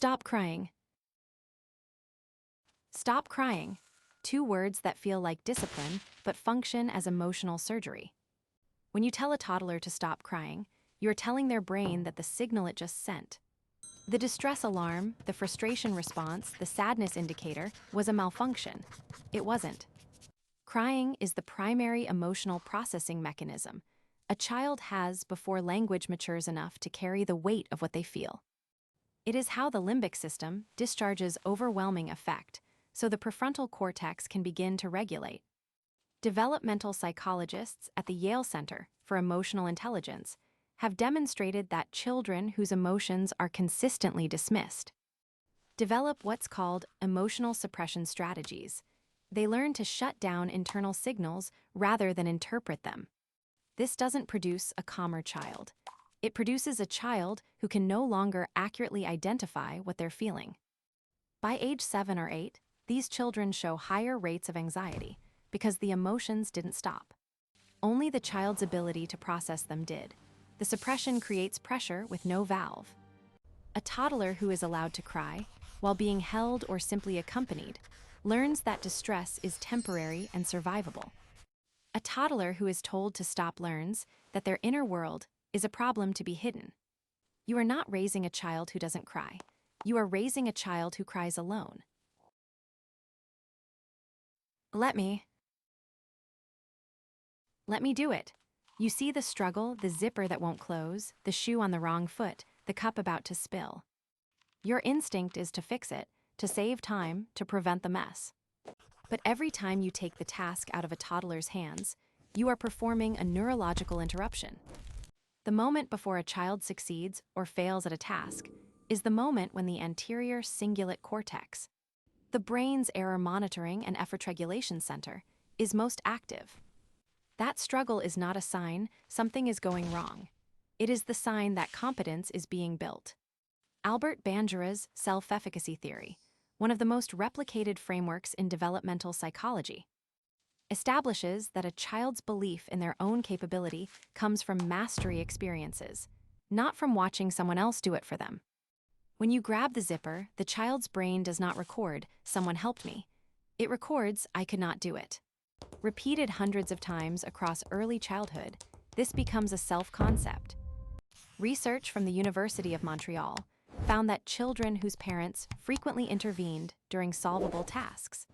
Stop crying. Stop crying. Two words that feel like discipline but function as emotional surgery. When you tell a toddler to stop crying, you're telling their brain that the signal it just sent. The distress alarm, the frustration response, the sadness indicator was a malfunction. It wasn't. Crying is the primary emotional processing mechanism a child has before language matures enough to carry the weight of what they feel. It is how the limbic system discharges overwhelming effect, so the prefrontal cortex can begin to regulate. Developmental psychologists at the Yale Center for Emotional Intelligence have demonstrated that children whose emotions are consistently dismissed develop what's called emotional suppression strategies. They learn to shut down internal signals rather than interpret them. This doesn't produce a calmer child. It produces a child who can no longer accurately identify what they're feeling. By age 7 or 8, these children show higher rates of anxiety because the emotions didn't stop. Only the child's ability to process them did. The suppression creates pressure with no valve. A toddler who is allowed to cry, while being held or simply accompanied, learns that distress is temporary and survivable. A toddler who is told to stop learns that their inner world is a problem to be hidden. You are not raising a child who doesn't cry. You are raising a child who cries alone. Let me do it. You see the struggle, the zipper that won't close, the shoe on the wrong foot, the cup about to spill. Your instinct is to fix it, to save time, to prevent the mess. But every time you take the task out of a toddler's hands, you are performing a neurological interruption. The moment before a child succeeds or fails at a task is the moment when the anterior cingulate cortex, the brain's error monitoring and effort regulation center, is most active. That struggle is not a sign something is going wrong. It is the sign that competence is being built. Albert Bandura's self-efficacy theory, one of the most replicated frameworks in developmental psychology, establishes that a child's belief in their own capability comes from mastery experiences, not from watching someone else do it for them. When you grab the zipper, the child's brain does not record, "Someone helped me." It records, "I could not do it." Repeated hundreds of times across early childhood, this becomes a self-concept. Research from the University of Montreal found that children whose parents frequently intervened during solvable tasks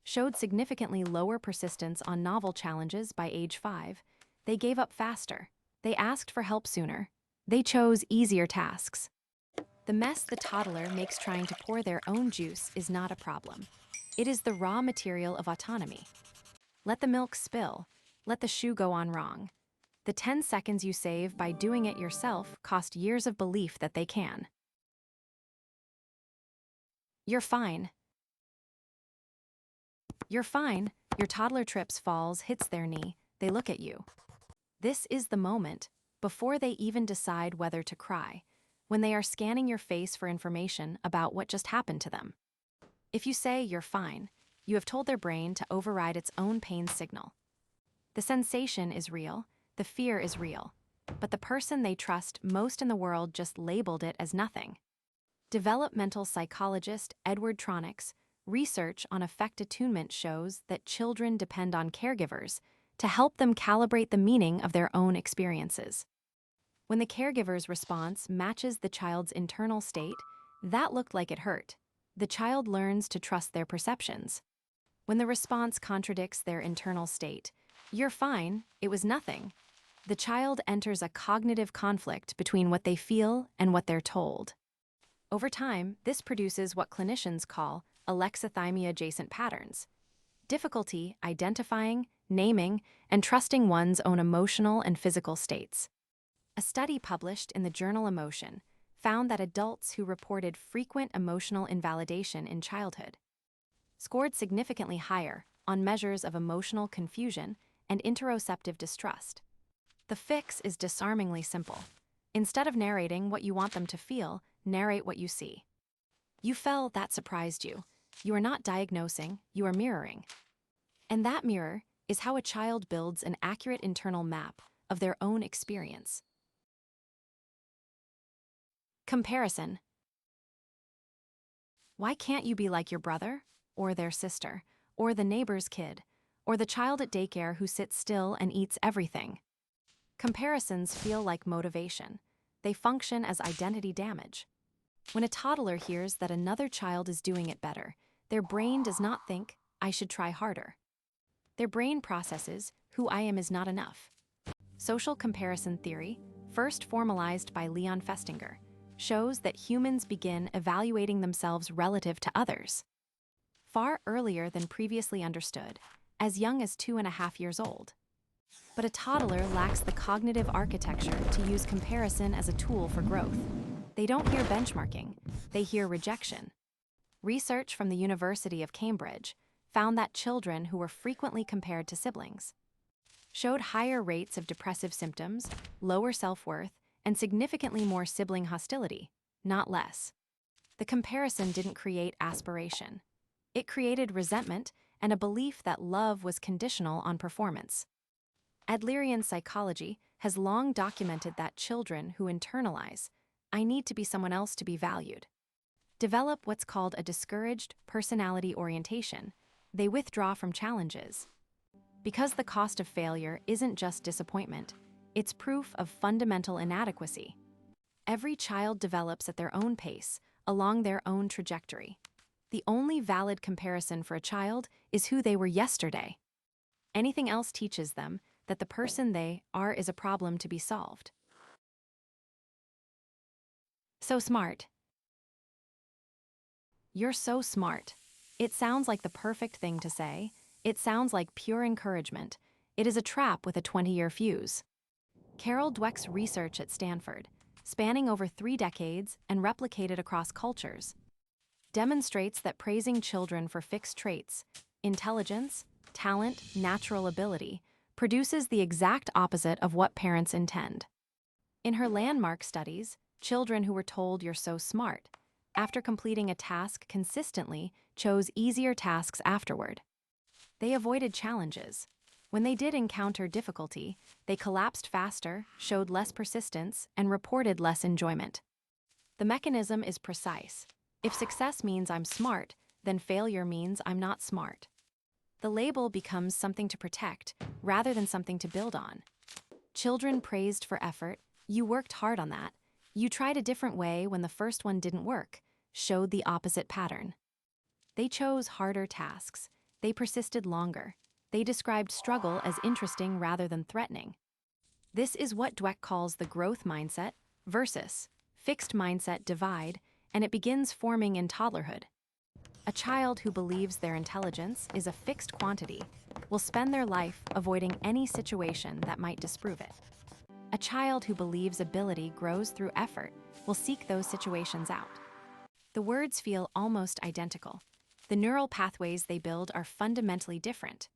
showed significantly lower persistence on novel challenges by age 5. They gave up faster. They asked for help sooner. They chose easier tasks. The mess the toddler makes trying to pour their own juice is not a problem. It is the raw material of autonomy. Let the milk spill. Let the shoe go on wrong. The 10 seconds you save by doing it yourself cost years of belief that they can. You're fine. You're fine. Your toddler trips, falls, hits their knee. They look at you. This is the moment, before they even decide whether to cry, when they are scanning your face for information about what just happened to them. If you say you're fine, you have told their brain to override its own pain signal. The sensation is real, the fear is real, but the person they trust most in the world just labeled it as nothing. Developmental psychologist Edward Tronick's research on affect attunement shows that children depend on caregivers to help them calibrate the meaning of their own experiences. When the caregiver's response matches the child's internal state, "That looked like it hurt," the child learns to trust their perceptions. When the response contradicts their internal state, "You're fine, it was nothing," the child enters a cognitive conflict between what they feel and what they're told. Over time, this produces what clinicians call alexithymia-adjacent patterns: difficulty identifying, naming, and trusting one's own emotional and physical states. A study published in the journal Emotion found that adults who reported frequent emotional invalidation in childhood scored significantly higher on measures of emotional confusion and interoceptive distrust. The fix is disarmingly simple. Instead of narrating what you want them to feel, narrate what you see. You fell, that surprised you. You are not diagnosing, you are mirroring. And that mirror is how a child builds an accurate internal map of their own experience. Comparison. Why can't you be like your brother, or their sister, or the neighbor's kid, or the child at daycare who sits still and eats everything? Comparisons feel like motivation. They function as identity damage. When a toddler hears that another child is doing it better, their brain does not think, I should try harder. Their brain processes, who I am is not enough. Social comparison theory, first formalized by Leon Festinger, shows that humans begin evaluating themselves relative to others far earlier than previously understood, as young as 2.5 years old. But a toddler lacks the cognitive architecture to use comparison as a tool for growth. They don't hear benchmarking, they hear rejection. Research from the University of Cambridge found that children who were frequently compared to siblings showed higher rates of depressive symptoms, lower self-worth, and significantly more sibling hostility, not less. The comparison didn't create aspiration. It created resentment and a belief that love was conditional on performance. Adlerian psychology has long documented that children who internalize, I need to be someone else to be valued, develop what's called a discouraged personality orientation. They withdraw from challenges. Because the cost of failure isn't just disappointment, it's proof of fundamental inadequacy. Every child develops at their own pace, along their own trajectory. The only valid comparison for a child is who they were yesterday. Anything else teaches them that the person they are is a problem to be solved. So smart. You're so smart. It sounds like the perfect thing to say. It sounds like pure encouragement. It is a trap with a 20-year fuse. Carol Dweck's research at Stanford, spanning over 3 decades and replicated across cultures, demonstrates that praising children for fixed traits, intelligence, talent, natural ability, produces the exact opposite of what parents intend. In her landmark studies, children who were told you're so smart, after completing a task consistently, chose easier tasks afterward. They avoided challenges. When they did encounter difficulty, they collapsed faster, showed less persistence, and reported less enjoyment. The mechanism is precise. If success means I'm smart, then failure means I'm not smart. The label becomes something to protect, rather than something to build on. Children praised for effort, you worked hard on that. You tried a different way when the first one didn't work, showed the opposite pattern. They chose harder tasks. They persisted longer. They described struggle as interesting rather than threatening. This is what Dweck calls the growth mindset versus fixed mindset divide, and it begins forming in toddlerhood. A child who believes their intelligence is a fixed quantity will spend their life avoiding any situation that might disprove it. A child who believes ability grows through effort will seek those situations out. The words feel almost identical. The neural pathways they build are fundamentally different.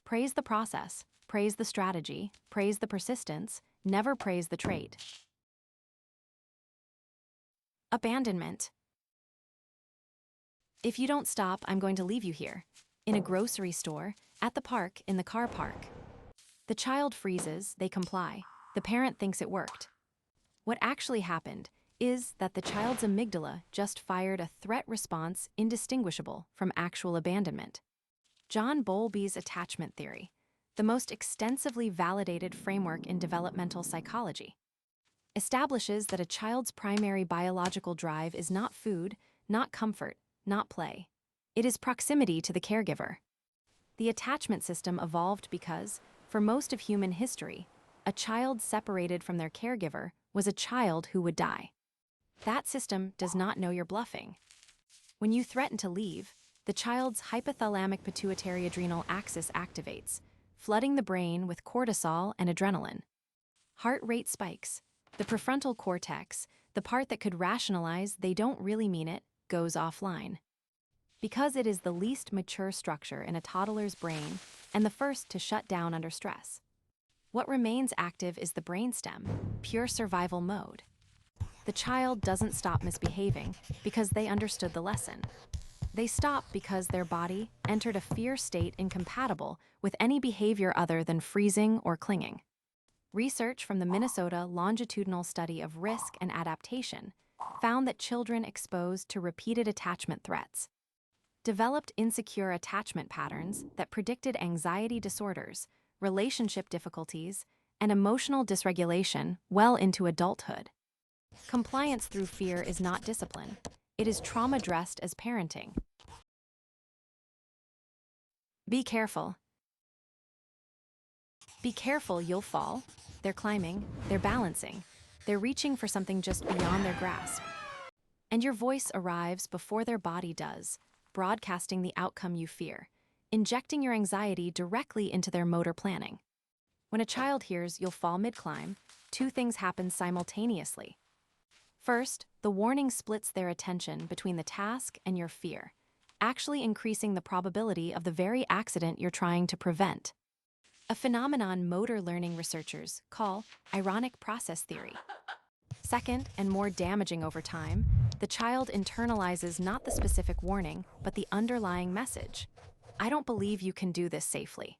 Praise the process, praise the strategy, praise the persistence, never praise the trait. Abandonment. If you don't stop, I'm going to leave you here. In a grocery store, at the park, in the car park. The child freezes, they comply. The parent thinks it worked. What actually happened is that the child's amygdala just fired a threat response indistinguishable from actual abandonment. John Bowlby's attachment theory, the most extensively validated framework in developmental psychology, establishes that a child's primary biological drive is not food, not comfort, not play. It is proximity to the caregiver. The attachment system evolved because, for most of human history, a child separated from their caregiver was a child who would die. That system does not know you're bluffing. When you threaten to leave, the child's hypothalamic pituitary adrenal axis activates, flooding the brain with cortisol and adrenaline. Heart rate spikes. The prefrontal cortex, the part that could rationalize they don't really mean it, goes offline. Because it is the least mature structure in a toddler's brain and the first to shut down under stress. What remains active is the brainstem, pure survival mode. The child doesn't stop misbehaving because they understood the lesson. They stop because their body entered a fear state incompatible with any behavior other than freezing or clinging. Research from the Minnesota Longitudinal Study of Risk and Adaptation found that children exposed to repeated attachment threats developed insecure attachment patterns that predicted anxiety disorders, relationship difficulties, and emotional dysregulation well into adulthood. Compliance through fear is not discipline. It is trauma dressed as parenting. Be careful. Be careful, you'll fall. They're climbing, they're balancing, they're reaching for something just beyond their grasp. And your voice arrives before their body does, broadcasting the outcome you fear, injecting your anxiety directly into their motor planning. When a child hears you'll fall mid-climb, two things happen simultaneously. First, the warning splits their attention between the task and your fear, actually increasing the probability of the very accident you're trying to prevent. A phenomenon motor learning researchers call ironic process theory. Second, and more damaging over time, the child internalizes not the specific warning, but the underlying message. I don't believe you can do this safely.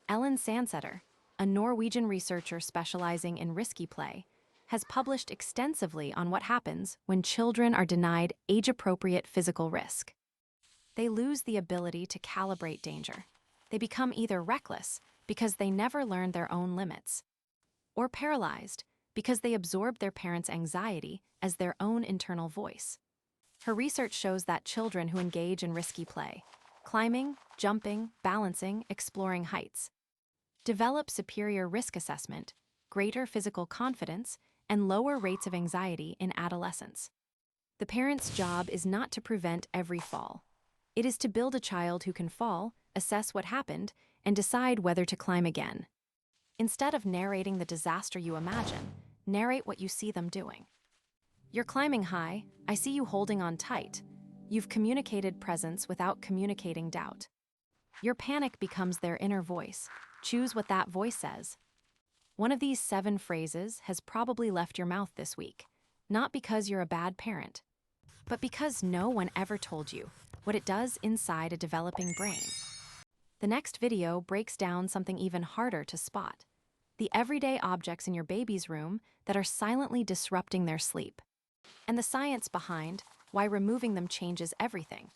Ellen Sandseter, a Norwegian researcher specializing in risky play, has published extensively on what happens when children are denied age-appropriate physical risk. They lose the ability to calibrate danger. They become either reckless because they never learned their own limits, or paralyzed because they absorb their parents' anxiety as their own internal voice. Her research shows that children who engage in risky play, climbing, jumping, balancing, exploring heights, develop superior risk assessment, greater physical confidence, and lower rates of anxiety in adolescence. The parent's job is not to prevent every fall. It is to build a child who can fall, assess what happened, and decide whether to climb again. Instead of narrating the disaster you imagine, narrate what you see them doing. You're climbing high, I see you holding on tight. You've communicated presence without communicating doubt. Your panic becomes their inner voice. Choose what that voice says. One of these 7 phrases has probably left your mouth this week, not because you're a bad parent, but because no one ever told you what it does inside a developing brain. The next video breaks down something even harder to spot: the everyday objects in your baby's room that are silently disrupting their sleep, and the science behind why removing them changes everything.